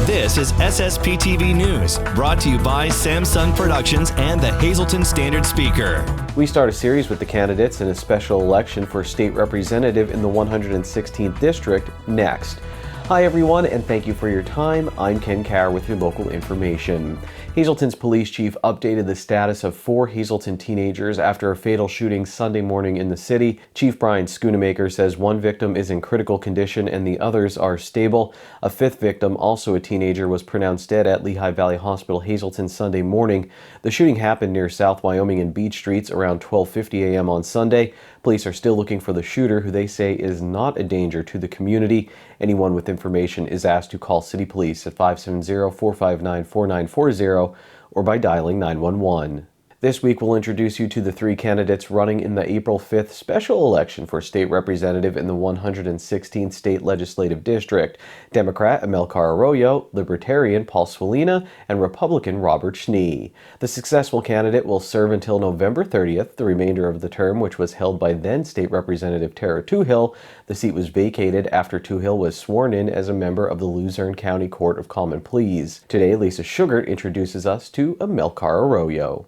This is SSPTV News, brought to you by Samsung Productions and the Hazleton Standard Speaker. We start a series with the candidates in a special election for state representative in the 116th District next. Hi everyone, and thank you for your time. I'm Ken Carr with your local information. Hazleton's police chief updated the status of 4 Hazleton teenagers after a fatal shooting Sunday morning in the city. Chief Brian Schoonemaker says 1 victim is in critical condition and the others are stable. A 5th victim, also a teenager, was pronounced dead at Lehigh Valley Hospital, Hazleton, Sunday morning. The shooting happened near South Wyoming and Beach Streets around 12:50 a.m. on Sunday. Police are still looking for the shooter, who they say is not a danger to the community. Anyone with information is asked to call City Police at 570-459-4940 or by dialing 911. This week, we'll introduce you to the 3 candidates running in the April 5th special election for state representative in the 116th State Legislative District. Democrat Amilcar Arroyo, Libertarian Paul Svalina, and Republican Robert Schnee. The successful candidate will serve until November 30th, the remainder of the term, which was held by then State Representative Tara Toohill. The seat was vacated after Toohill was sworn in as a member of the Luzerne County Court of Common Pleas. Today, Lisa Sugart introduces us to Amilcar Arroyo.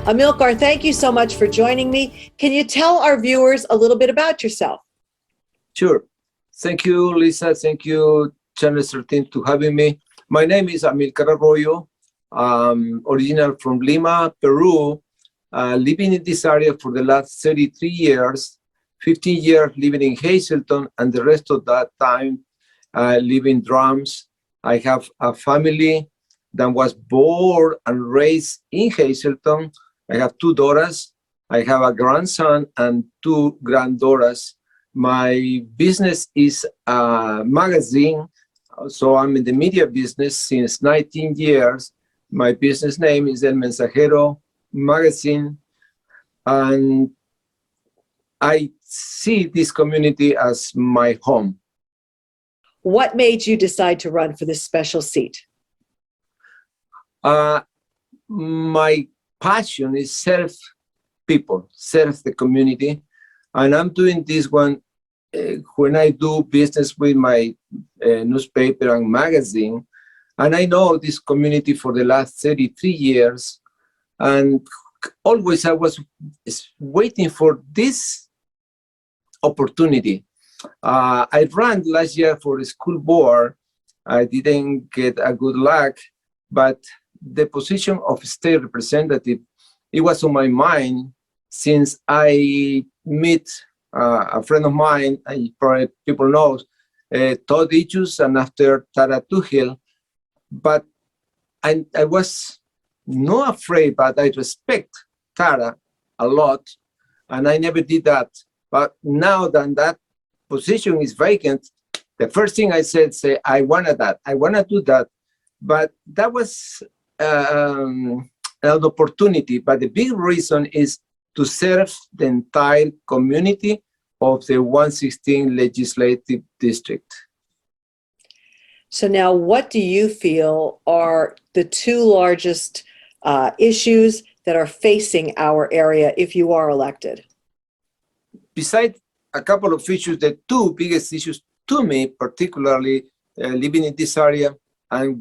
Amilcar, thank you so much for joining me. Can you tell our viewers a little bit about yourself? Sure. Thank you, Lisa. Thank you, Channel 13, to having me. My name is Amilcar Arroyo. Original from Lima, Peru. Living in this area for the last 33 years, 15 years living in Hazleton, and the rest of that time living in Drums. I have a family that was born and raised in Hazleton. I have 2 daughters. I have a grandson and 2 granddaughters. My business is a magazine, so I'm in the media business since 19 years. My business name is El Mensajero Magazine, and I see this community as my home. What made you decide to run for this special seat? My passion is serve people, serve the community, and I'm doing this one when I do business with my newspaper and magazine, and I know this community for the last 33 years, and always I was waiting for this opportunity. I ran last year for the school board. I didn't get a good luck, but the position of state representative, it was on my mind since I met a friend of mine, probably people know, Todd Ichus, and after Tara Toohill. But I was not afraid, but I respect Tara a lot, and I never did that. But now that that position is vacant, the first thing I said, I want to do that. But that was an opportunity, but the big reason is to serve the entire community of the 116 legislative district. So now, what do you feel are the 2 largest issues that are facing our area if you are elected? Besides a couple of issues, the 2 biggest issues to me, particularly living in this area and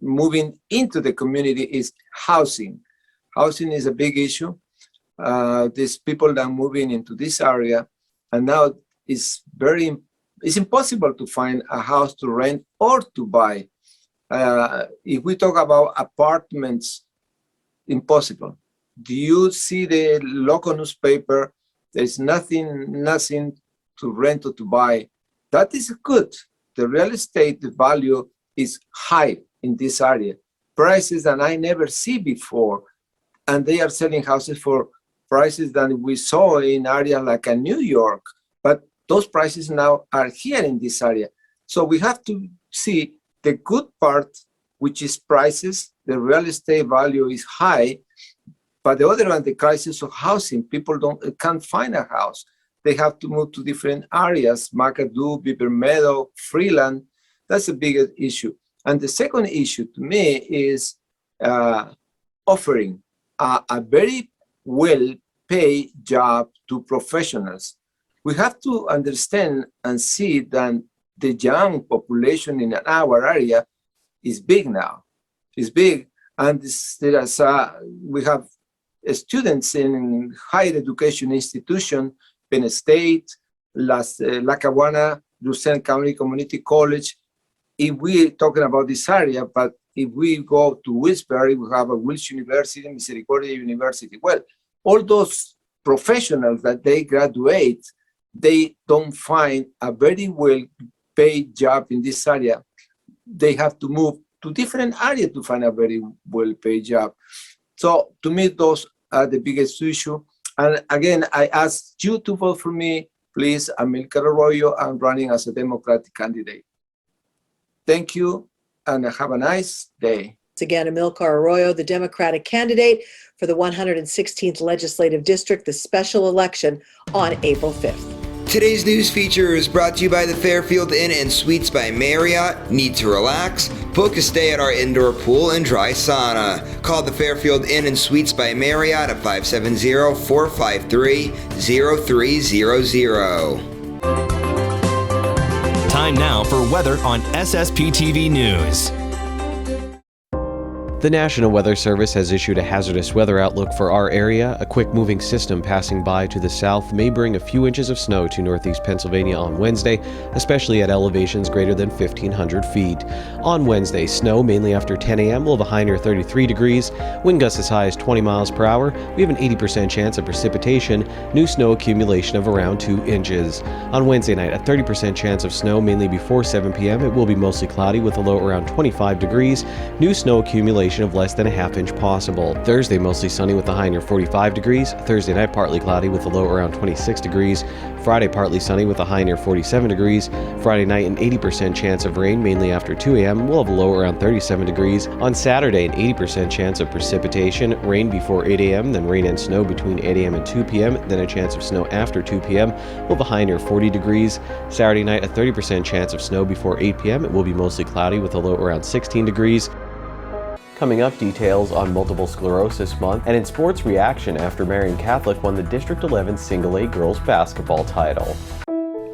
moving into the community, is housing. Housing is a big issue. There's people that are moving into this area, and now it's impossible to find a house to rent or to buy. If we talk about apartments, impossible. Do you see the local newspaper? There's nothing to rent or to buy. That is good. The real estate value is high in this area, prices that I never see before, and they are selling houses for prices that we saw in areas like New York, but those prices now are here in this area. So we have to see the good part, which is prices. The real estate value is high, but the other one, the crisis of housing. People can't find a house. They have to move to different areas, McAdoo, Beaver Meadow, Freeland. That's the biggest issue. And the second issue to me is offering a very well pay job to professionals. We have to understand and see that the young population in our area is big now. It's big, and we have students in higher education institution, Penn State, Lackawanna, Lucerne County Community College. If we're talking about this area, but if we go to Wilkes-Barre, we have a Wilkes University, Misericordia University. Well, all those professionals that they graduate, they don't find a very well-paid job in this area. They have to move to different areas to find a very well-paid job. So to me, those are the biggest issue. And again, I ask you to vote for me, please. Amilcar Arroyo. I'm running as a Democratic candidate. Thank you, and have a nice day. Once again, Amilcar Arroyo, the Democratic candidate for the 116th Legislative District, the special election on April 5th. Today's news feature is brought to you by the Fairfield Inn and Suites by Marriott. Need to relax? Book a stay at our indoor pool and dry sauna. Call the Fairfield Inn and Suites by Marriott at 570-453-0300. Time now for weather on SSPTV News. The National Weather Service has issued a hazardous weather outlook for our area. A quick-moving system passing by to the south may bring a few inches of snow to northeast Pennsylvania on Wednesday, especially at elevations greater than 1,500 feet. On Wednesday, snow mainly after 10 a.m. will have a high near 33 degrees. Wind gusts as high as 20 miles per hour. We have an 80% chance of precipitation. New snow accumulation of around 2 inches. On Wednesday night, a 30% chance of snow mainly before 7 p.m. It will be mostly cloudy with a low around 25 degrees. New snow accumulation of less than a half inch possible. Thursday, mostly sunny with a high near 45 degrees. Thursday night, partly cloudy with a low around 26 degrees. Friday, partly sunny with a high near 47 degrees. Friday night, an 80% chance of rain, mainly after 2 a.m. We'll have a low around 37 degrees. On Saturday, an 80% chance of precipitation, rain before 8 a.m., then rain and snow between 8 a.m. and 2 p.m., then a chance of snow after 2 p.m. We'll have a high near 40 degrees. Saturday night, a 30% chance of snow before 8 p.m. It will be mostly cloudy with a low around 16 degrees. Coming up, details on Multiple Sclerosis Month, and in sports, reaction after Marian Catholic won the District 11 Single A girls basketball title.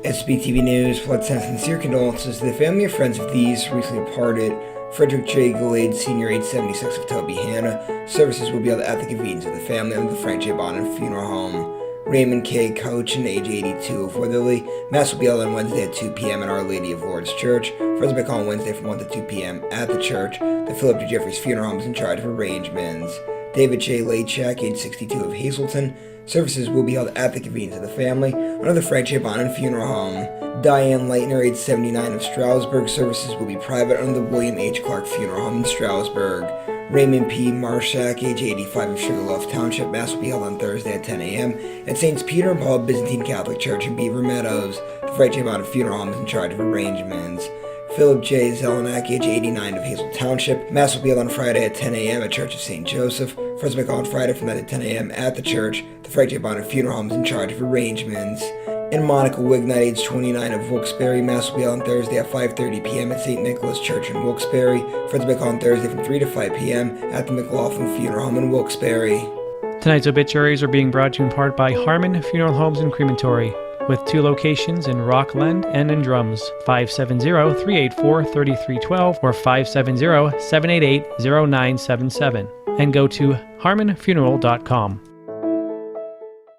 SSPTV News would send sincere condolences to the family and friends of these recently departed. Frederick J. Gillade, Sr., age 76, of Toby Hanna. Services will be held at the convenience of the family under the Frank J. Bonin Funeral Home. Raymond K. Cochin, age 82, of Weatherly. Mass will be held on Wednesday at 2 p.m. at Our Lady of Lourdes Church. Friends will be on Wednesday from 1 to 2 p.m. at the church. The Philip J. Jeffries Funeral Home is in charge of arrangements. David J. Lachak, age 62, of Hazleton. Services will be held at the convenience of the family under the Frank J. Bonin Funeral Home. Diane Leitner, age 79, of Stroudsburg. Services will be private under the William H. Clark Funeral Home in Stroudsburg. Raymond P. Marshak, age 85, of Sugarloaf Township. Mass will be held on Thursday at 10 a.m. at St. Peter and Paul Byzantine Catholic Church in Beaver Meadows. The Frank J. Bonin Funeral Home is in charge of arrangements. Philip J. Zelenak, age 89, of Hazel Township. Mass will be held on Friday at 10 a.m. at Church of St. Joseph. Friends will be on Friday from 9 to 10 a.m. at the church. The Frank J. Bonin Funeral Home is in charge of arrangements. And Monica Wignite, age 29, of Wilkes-Barre. Mass will be held on Thursday at 5:30 p.m. at St. Nicholas Church in Wilkes-Barre. Friends will be on Thursday from 3 to 5 p.m. at the McLaughlin Funeral Home in Wilkes-Barre. Tonight's obituaries are being brought to you in part by Harmon Funeral Homes and Crematory, with 2 locations in Rockland and in Drums, 570-384-3312 or 570-788-0977, and go to harmonfuneral.com.